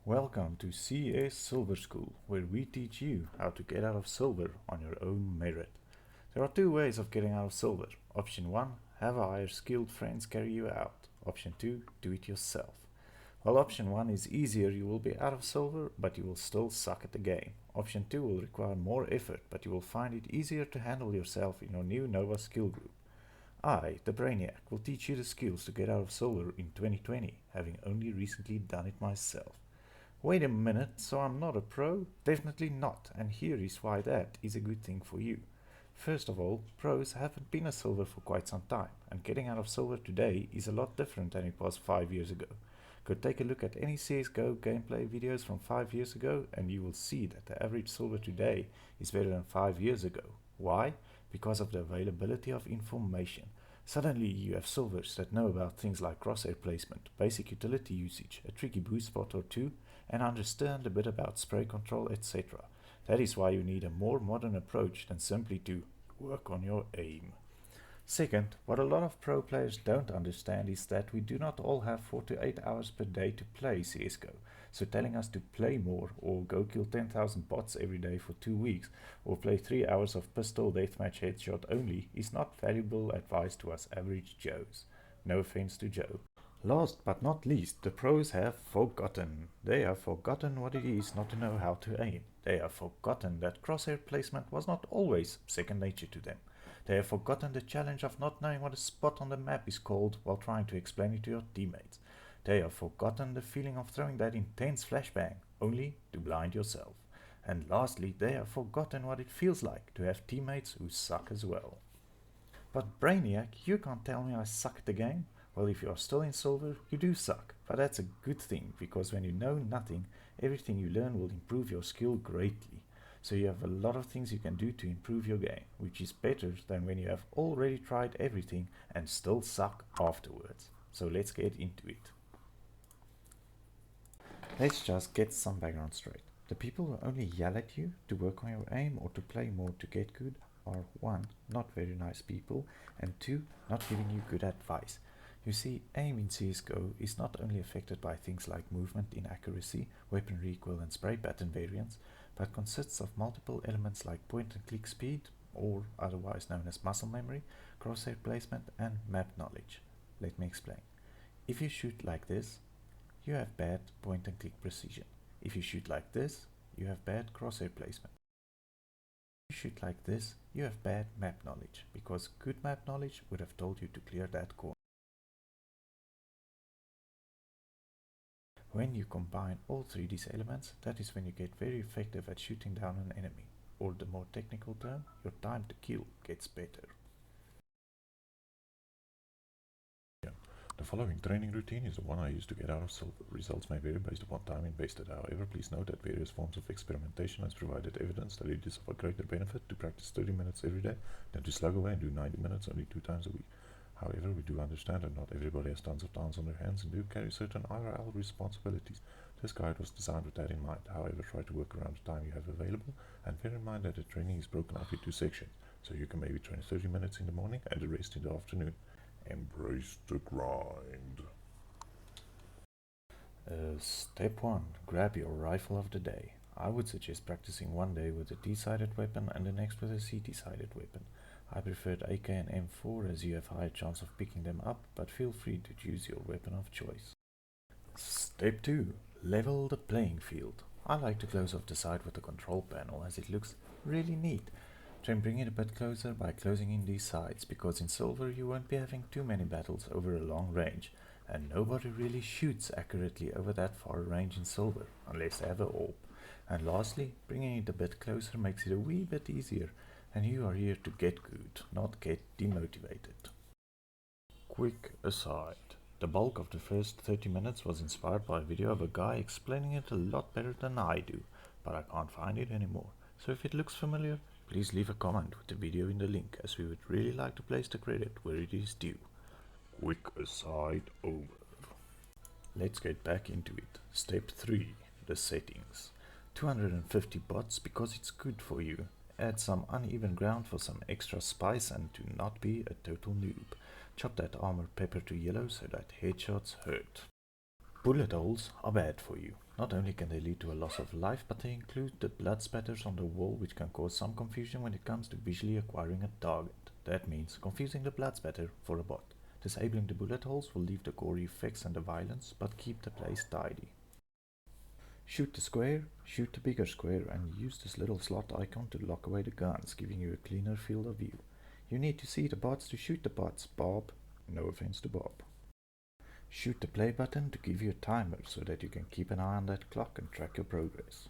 Welcome to CS Silver School, where we teach you how to get out of silver on your own merit. There are two ways of getting out of silver. Option 1, have a higher skilled friends carry you out. Option 2, do it yourself. While option 1 is easier, you will be out of silver, but you will still suck at the game. Option 2 will require more effort, but you will find it easier to handle yourself in your new Nova skill group. I, the Brainiac, will teach you the skills to get out of silver in 2020, having only recently done it myself. Wait a minute, so I'm not a pro? Definitely not, and here is why that is a good thing for you. First of all, pros haven't been a silver for quite some time, and getting out of silver today is a lot different than it was 5 years ago. Go take a look at any CSGO gameplay videos from 5 years ago and you will see that the average silver today is better than 5 years ago. Why? Because of the availability of information. Suddenly you have silvers that know about things like crosshair placement, basic utility usage, a tricky boost spot or two, and understand a bit about spray control, etc. That is why you need a more modern approach than simply to work on your aim. Second, what a lot of pro players don't understand is that we do not all have 4 to 8 hours per day to play CSGO. So telling us to play more or go kill 10,000 bots every day for 2 weeks or play 3 hours of pistol deathmatch headshot only is not valuable advice to us average Joes. No offense to Joe. Last but not least, the pros have forgotten. They have forgotten what it is not to know how to aim. They have forgotten that crosshair placement was not always second nature to them. They have forgotten the challenge of not knowing what a spot on the map is called while trying to explain it to your teammates. They have forgotten the feeling of throwing that intense flashbang, only to blind yourself. And lastly, they have forgotten what it feels like to have teammates who suck as well. But Brainiac, you can't tell me I suck at the game? Well, if you are still in silver, you do suck. But that's a good thing, because when you know nothing, everything you learn will improve your skill greatly. So you have a lot of things you can do to improve your game, which is better than when you have already tried everything and still suck afterwards. So let's get into it. Let's just get some background straight. The people who only yell at you to work on your aim or to play more to get good are 1. Not very nice people, and 2. Not giving you good advice. You see, aim in CSGO is not only affected by things like movement inaccuracy, weapon recoil and spray pattern variance, but consists of multiple elements like point and click speed, or otherwise known as muscle memory, crosshair placement and map knowledge. Let me explain. If you shoot like this, you have bad point and click precision. If you shoot like this, you have bad crosshair placement. If you shoot like this, you have bad map knowledge, because good map knowledge would have told you to clear that corner. When you combine all 3 these elements, that is when you get very effective at shooting down an enemy, or the more technical term, your time to kill gets better. The following training routine is the one I use to get out of silver. Results may vary based upon time invested. However, please note that various forms of experimentation has provided evidence that it is of a greater benefit to practice 30 minutes every day than to slug away and do 90 minutes only 2 times a week. However, we do understand that not everybody has tons of times on their hands and do carry certain IRL responsibilities. This guide was designed with that in mind. However, try to work around the time you have available and bear in mind that the training is broken up into 2 sections, so you can maybe train 30 minutes in the morning and the rest in the afternoon. Embrace the grind. Step 1. Grab your rifle of the day. I would suggest practicing one day with a D-sided weapon and the next with a CT-sided weapon. I preferred AK and M4 as you have higher chance of picking them up, but feel free to choose your weapon of choice. Step 2. Level the playing field. I like to close off the side with the control panel as it looks really neat. Try and bring it a bit closer by closing in these sides, because in silver you won't be having too many battles over a long range, and nobody really shoots accurately over that far range in silver, unless they have a AWP. And lastly, bringing it a bit closer makes it a wee bit easier, and you are here to get good, not get demotivated. Quick aside. The bulk of the first 30 minutes was inspired by a video of a guy explaining it a lot better than I do, but I can't find it anymore. So if it looks familiar, please leave a comment with the video in the link, as we would really like to place the credit where it is due. Quick aside over. Let's get back into it. Step 3. The settings. 250 bots because it's good for you. Add some uneven ground for some extra spice and to not be a total noob. Chop that armor pepper to yellow so that headshots hurt. Bullet holes are bad for you. Not only can they lead to a loss of life, but they include the blood spatters on the wall, which can cause some confusion when it comes to visually acquiring a target. That means confusing the blood spatter for a bot. Disabling the bullet holes will leave the gory effects and the violence, but keep the place tidy. Shoot the square, shoot the bigger square, and use this little slot icon to lock away the guns, giving you a cleaner field of view. You need to see the bots to shoot the bots, Bob. No offense to Bob. Shoot the play button to give you a timer so that you can keep an eye on that clock and track your progress.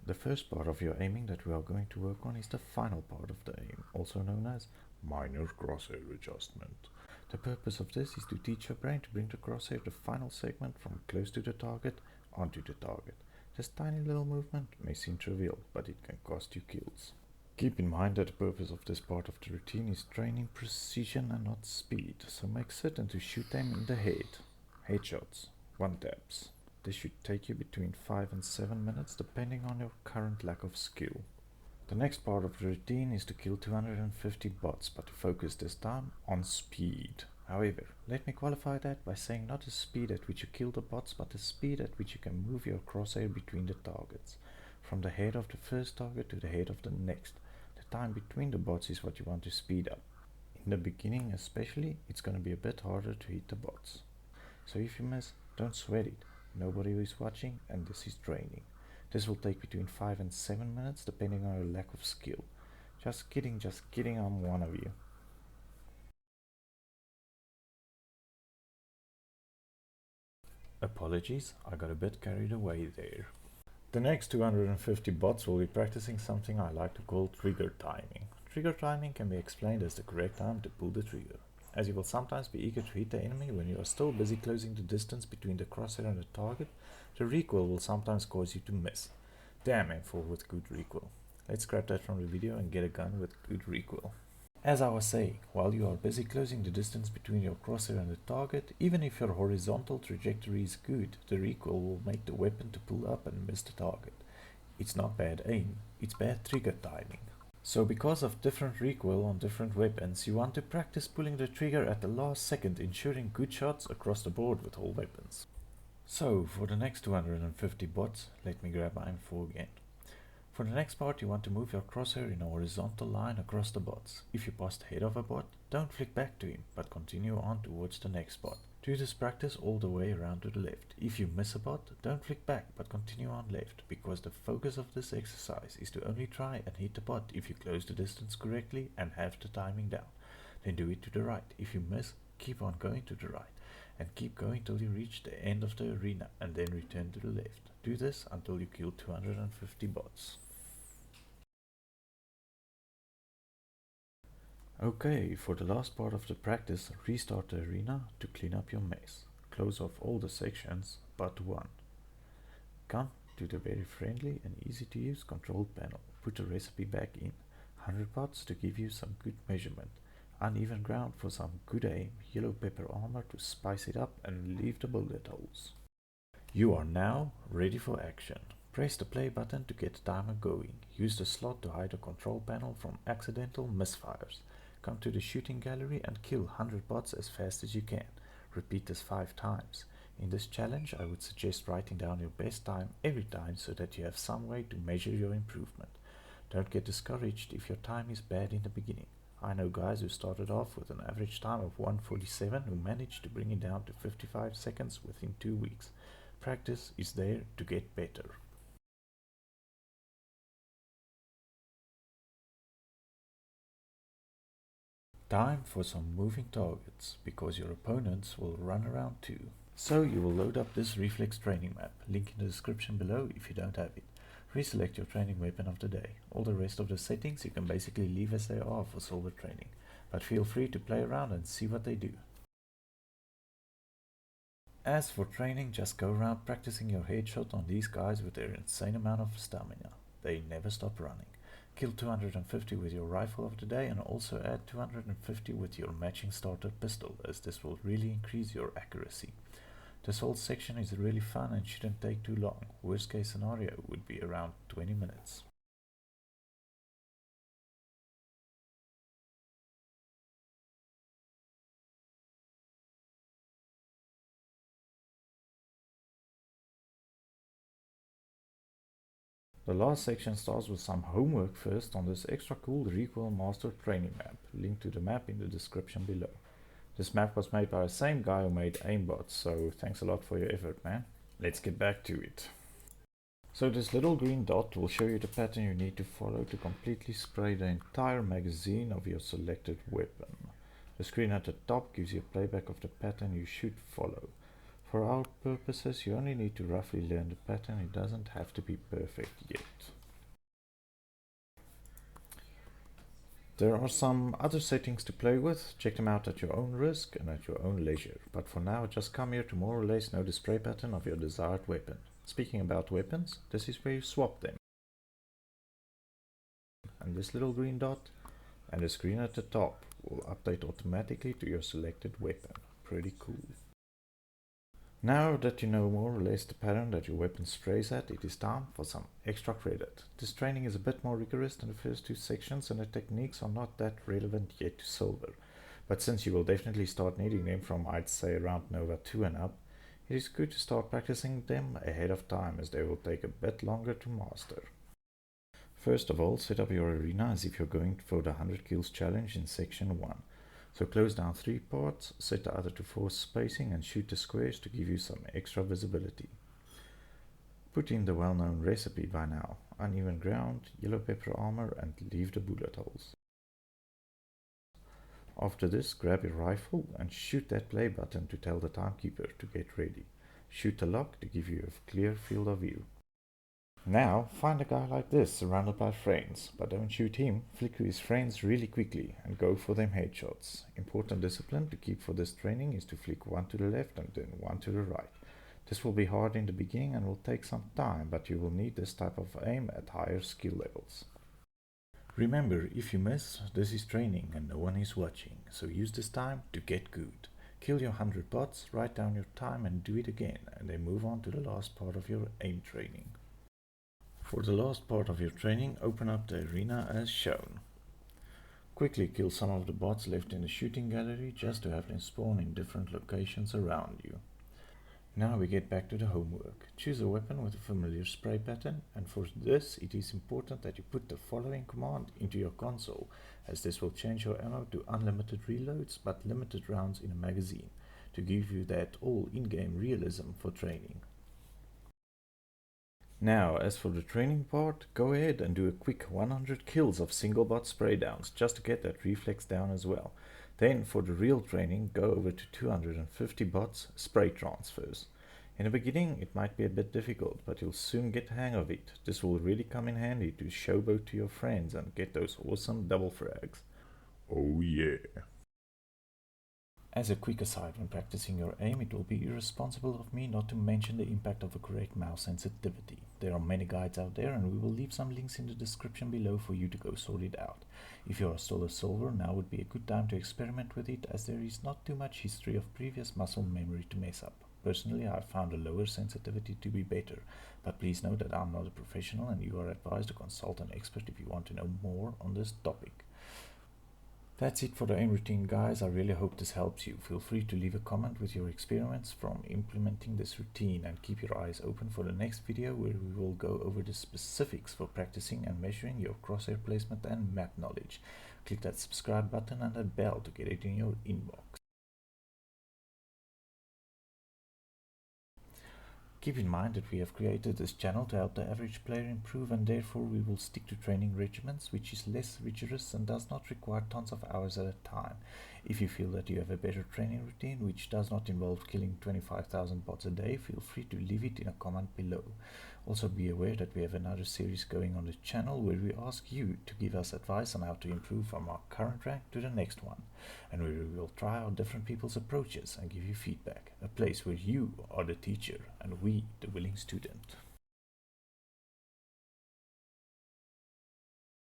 The first part of your aiming that we are going to work on is the final part of the aim, also known as minor crosshair adjustment. The purpose of this is to teach your brain to bring the crosshair, the final segment, from close to the target onto the target. This tiny little movement may seem trivial, but it can cost you kills. Keep in mind that the purpose of this part of the routine is training precision and not speed, so make certain to shoot them in the head. Headshots, one taps. This should take you between 5 and 7 minutes depending on your current lack of skill. The next part of the routine is to kill 250 bots, but to focus this time on speed. However, let me qualify that by saying not the speed at which you kill the bots, but the speed at which you can move your crosshair between the targets. From the head of the first target to the head of the next. The time between the bots is what you want to speed up. In the beginning especially, it's going to be a bit harder to hit the bots. So if you miss, don't sweat it. Nobody is watching and this is training. This will take between 5 and 7 minutes depending on your lack of skill. Just kidding, I'm one of you. Apologies, I got a bit carried away there. The next 250 bots will be practicing something I like to call trigger timing. Trigger timing can be explained as the correct time to pull the trigger. As you will sometimes be eager to hit the enemy when you are still busy closing the distance between the crosshair and the target, the recoil will sometimes cause you to miss. Damn M4 with good recoil. Let's scrap that from the video and get a gun with good recoil. As I was saying, while you are busy closing the distance between your crosshair and the target, even if your horizontal trajectory is good, the recoil will make the weapon to pull up and miss the target. It's not bad aim, it's bad trigger timing. So because of different recoil on different weapons, you want to practice pulling the trigger at the last second, ensuring good shots across the board with all weapons. So for the next 250 bots, let me grab my M4 again. For the next part, you want to move your crosshair in a horizontal line across the bots. If you pass the head of a bot, don't flick back to him, but continue on towards the next bot. Do this practice all the way around to the left. If you miss a bot, don't flick back, but continue on left, because the focus of this exercise is to only try and hit the bot if you close the distance correctly and have the timing down. Then do it to the right. If you miss, keep on going to the right, and keep going till you reach the end of the arena, and then return to the left. Do this until you kill 250 bots. Okay, for the last part of the practice, restart the arena to clean up your mess. Close off all the sections but one. Come to the very friendly and easy to use control panel. Put the recipe back in. 100 watts to give you some good measurement. Uneven ground for some good aim. Yellow pepper armor to spice it up and leave the bullet holes. You are now ready for action. Press the play button to get the timer going. Use the slot to hide the control panel from accidental misfires. Come to the shooting gallery and kill 100 bots as fast as you can. Repeat this 5 times. In this challenge, I would suggest writing down your best time every time so that you have some way to measure your improvement. Don't get discouraged if your time is bad in the beginning. I know guys who started off with an average time of 1:47 who managed to bring it down to 55 seconds within 2 weeks. Practice is there to get better. Time for some moving targets, because your opponents will run around too. So you will load up this reflex training map, link in the description below if you don't have it. Reselect your training weapon of the day. All the rest of the settings you can basically leave as they are for silver training, but feel free to play around and see what they do. As for training, just go around practicing your headshot on these guys with their insane amount of stamina. They never stop running. Kill 250 with your rifle of the day and also add 250 with your matching starter pistol, as this will really increase your accuracy. This whole section is really fun and shouldn't take too long. Worst case scenario would be around 20 minutes. The last section starts with some homework first on this extra cool Recoil Master training map. Link to the map in the description below. This map was made by the same guy who made aimbot, so thanks a lot for your effort, man. Let's get back to it. So this little green dot will show you the pattern you need to follow to completely spray the entire magazine of your selected weapon. The screen at the top gives you a playback of the pattern you should follow. For our purposes, you only need to roughly learn the pattern, it doesn't have to be perfect yet. There are some other settings to play with, check them out at your own risk and at your own leisure, but for now just come here to more or less know the spray pattern of your desired weapon. Speaking about weapons, this is where you swap them. And this little green dot and the screen at the top will update automatically to your selected weapon. Pretty cool. Now that you know more or less the pattern that your weapon sprays at, it is time for some extra credit. This training is a bit more rigorous than the first two sections and the techniques are not that relevant yet to silver. But since you will definitely start needing them from I'd say around Nova 2 and up, it is good to start practicing them ahead of time as they will take a bit longer to master. First of all, set up your arena as if you're going for the 100 kills challenge in section 1. So close down 3 parts, set the other to force spacing and shoot the squares to give you some extra visibility. Put in the well-known recipe by now, uneven ground, yellow pepper armor and leave the bullet holes. After this, grab your rifle and shoot that play button to tell the timekeeper to get ready. Shoot the lock to give you a clear field of view. Now, find a guy like this surrounded by friends, but don't shoot him, flick to his friends really quickly and go for them headshots. Important discipline to keep for this training is to flick one to the left and then one to the right. This will be hard in the beginning and will take some time, but you will need this type of aim at higher skill levels. Remember, if you miss, this is training and no one is watching, so use this time to get good. Kill your 100 bots, write down your time and do it again, and then move on to the last part of your aim training. For the last part of your training, open up the arena as shown. Quickly kill some of the bots left in the shooting gallery just to have them spawn in different locations around you. Now we get back to the homework. Choose a weapon with a familiar spray pattern, and for this it is important that you put the following command into your console, as this will change your ammo to unlimited reloads but limited rounds in a magazine, to give you that all in-game realism for training. Now, as for the training part, go ahead and do a quick 100 kills of single bot spray downs, just to get that reflex down as well. Then, for the real training, go over to 250 bots spray transfers. In the beginning, it might be a bit difficult, but you'll soon get the hang of it. This will really come in handy to showboat to your friends and get those awesome double frags. Oh yeah. As a quick aside, when practicing your aim, it will be irresponsible of me not to mention the impact of a correct mouse sensitivity. There are many guides out there and we will leave some links in the description below for you to go sort it out. If you are still a silver, now would be a good time to experiment with it, as there is not too much history of previous muscle memory to mess up. Personally, I found a lower sensitivity to be better, but please note that I'm not a professional and you are advised to consult an expert if you want to know more on this topic. That's it for the aim routine, guys. I really hope this helps you. Feel free to leave a comment with your experiments from implementing this routine, and keep your eyes open for the next video where we will go over the specifics for practicing and measuring your crosshair placement and map knowledge. Click that subscribe button and that bell to get it in your inbox. Keep in mind that we have created this channel to help the average player improve, and therefore we will stick to training regimens which is less rigorous and does not require tons of hours at a time. If you feel that you have a better training routine which does not involve killing 25,000 bots a day, feel free to leave it in a comment below. Also be aware that we have another series going on the channel where we ask you to give us advice on how to improve from our current rank to the next one, and where we will try out different people's approaches and give you feedback, a place where you are the teacher and we the willing student.